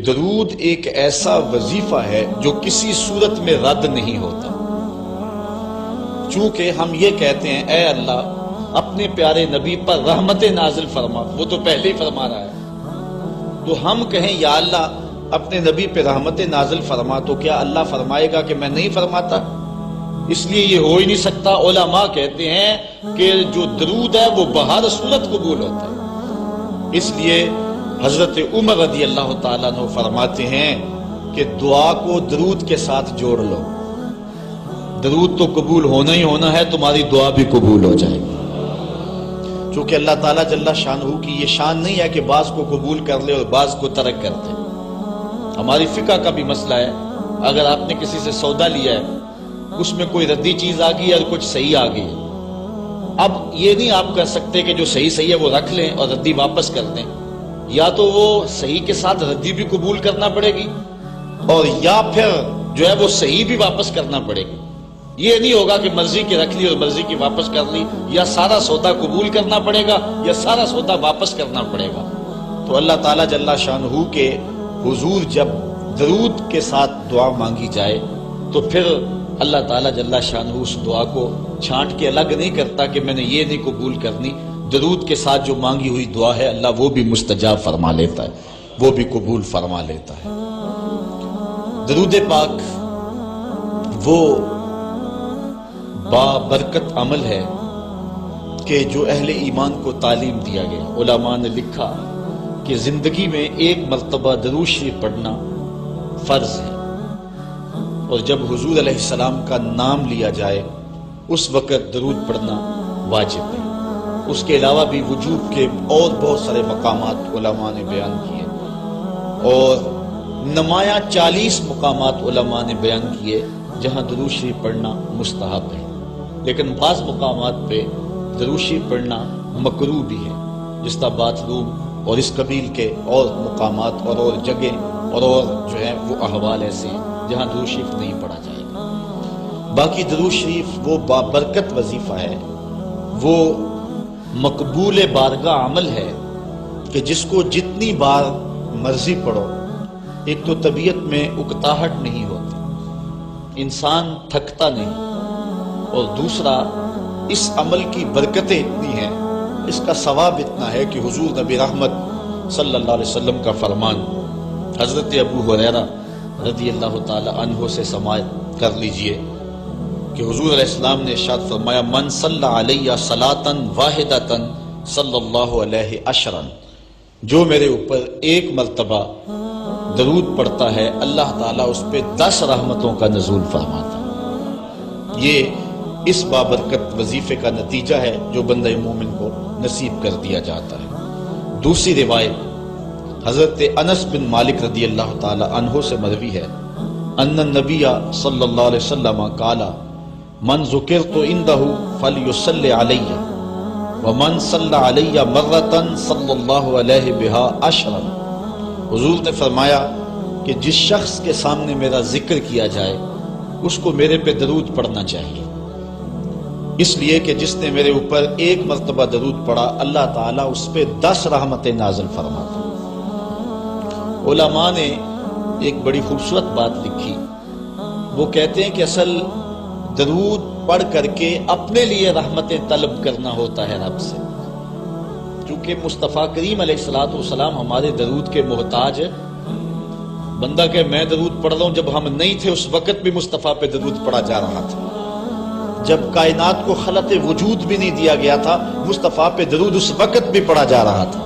درود ایک ایسا وظیفہ ہے جو کسی صورت میں رد نہیں ہوتا. چونکہ ہم یہ کہتے ہیں اے اللہ اپنے پیارے نبی پر رحمت نازل فرما، وہ تو پہلے ہی فرما رہا ہے، تو ہم کہیں یا اللہ اپنے نبی پہ رحمت نازل فرما، تو کیا اللہ فرمائے گا کہ میں نہیں فرماتا؟ اس لیے یہ ہو ہی نہیں سکتا. علماء کہتے ہیں کہ جو درود ہے وہ بہر صورت قبول ہوتا ہے. اس لیے حضرت عمر رضی اللہ تعالیٰ عنہ فرماتے ہیں کہ دعا کو درود کے ساتھ جوڑ لو، درود تو قبول ہونا ہی ہونا ہے، تمہاری دعا بھی قبول ہو جائے گی. چونکہ اللہ تعالیٰ جل شانہ کی یہ شان نہیں ہے کہ بعض کو قبول کر لے اور بعض کو ترک کر دے. ہماری فقہ کا بھی مسئلہ ہے، اگر آپ نے کسی سے سودا لیا ہے، اس میں کوئی ردی چیز آ گئی اور کچھ صحیح آ گئی، اب یہ نہیں آپ کر سکتے کہ جو صحیح ہے وہ رکھ لیں اور ردی واپس کر دیں. یا تو وہ صحیح کے ساتھ ردی بھی قبول کرنا پڑے گی، اور یا پھر جو ہے وہ صحیح بھی واپس کرنا پڑے گی. یہ نہیں ہوگا کہ مرضی کی رکھ لی اور مرضی کی واپس کر لی، یا سارا سودا قبول کرنا پڑے گا یا سارا سودا واپس کرنا پڑے گا. تو اللہ تعالیٰ جل شانہ کے حضور جب درود کے ساتھ دعا مانگی جائے تو پھر اللہ تعالیٰ جل شانہ اس دعا کو چھانٹ کے الگ نہیں کرتا کہ میں نے یہ نہیں قبول کرنی. درود کے ساتھ جو مانگی ہوئی دعا ہے اللہ وہ بھی مستجاب فرما لیتا ہے، وہ بھی قبول فرما لیتا ہے. درود پاک وہ بابرکت عمل ہے کہ جو اہل ایمان کو تعلیم دیا گیا. علماء نے لکھا کہ زندگی میں ایک مرتبہ درود شریف پڑھنا فرض ہے، اور جب حضور علیہ السلام کا نام لیا جائے اس وقت درود پڑھنا واجب ہے. اس کے علاوہ بھی وجوب کے اور بہت سارے مقامات علماء نے بیان کیے، اور نمایاں 40 مقامات علماء نے بیان کیے جہاں درود شریف پڑھنا مستحب ہے. لیکن بعض مقامات پہ درود شریف پڑھنا مکروہ بھی ہے، جس طرح باتھ روم اور اس قبیل کے اور مقامات اور جگہ اور جو ہے وہ احوال ایسے ہیں جہاں درود شریف نہیں پڑھا جائے گا. باقی درود شریف وہ بابرکت وظیفہ ہے، وہ مقبول بارگاہ عمل ہے کہ جس کو جتنی بار مرضی پڑھو، ایک تو طبیعت میں اکتاہٹ نہیں ہوتی، انسان تھکتا نہیں، اور دوسرا اس عمل کی برکتیں اتنی ہیں، اس کا ثواب اتنا ہے کہ حضور نبی رحمت صلی اللہ علیہ وسلم کا فرمان حضرت ابو ہریرہ رضی اللہ تعالی عنہ سے سماعت کر لیجئے کہ حضور علیہ السلام نے ارشاد فرمایا من صلی علیہ صلاۃ واحدۃ صلی اللہ علیہ عشرا، جو میرے اوپر ایک مرتبہ درود پڑھتا ہے اللہ تعالیٰ اس پہ 10 رحمتوں کا نزول فرماتا ہے. یہ اس بابرکت وظیفے کا نتیجہ ہے جو بندہ مومن کو نصیب کر دیا جاتا ہے. دوسری روایت حضرت انس بن مالک رضی اللہ تعالی عنہ سے مروی ہے ان النبی صلی اللہ علیہ وسلم قال من ذکرت عنده فلیصلی علی ومن صلی علی مرۃ صلی اللہ علیہ بها عشرا. حضور نے فرمایا کہ جس شخص کے سامنے میرا ذکر کیا جائے اس کو میرے پہ درود پڑھنا چاہیے، اس لیے کہ جس نے میرے اوپر ایک مرتبہ درود پڑھا اللہ تعالیٰ اس پہ 10 رحمتیں نازل فرماتا. علماء نے ایک بڑی خوبصورت بات لکھی، وہ کہتے ہیں کہ اصل درود پڑھ کر کے اپنے لیے رحمتیں طلب کرنا ہوتا ہے رب سے، کیونکہ مصطفیٰ کریم علیہ الصلوۃ والسلام ہمارے درود کے محتاج ہے. بندہ کہ میں درود پڑھ رہا ہوں، جب ہم نہیں تھے اس وقت بھی مصطفیٰ پہ درود پڑھا جا رہا تھا. جب کائنات کو خلق وجود بھی نہیں دیا گیا تھا مصطفیٰ پہ درود اس وقت بھی پڑھا جا رہا تھا.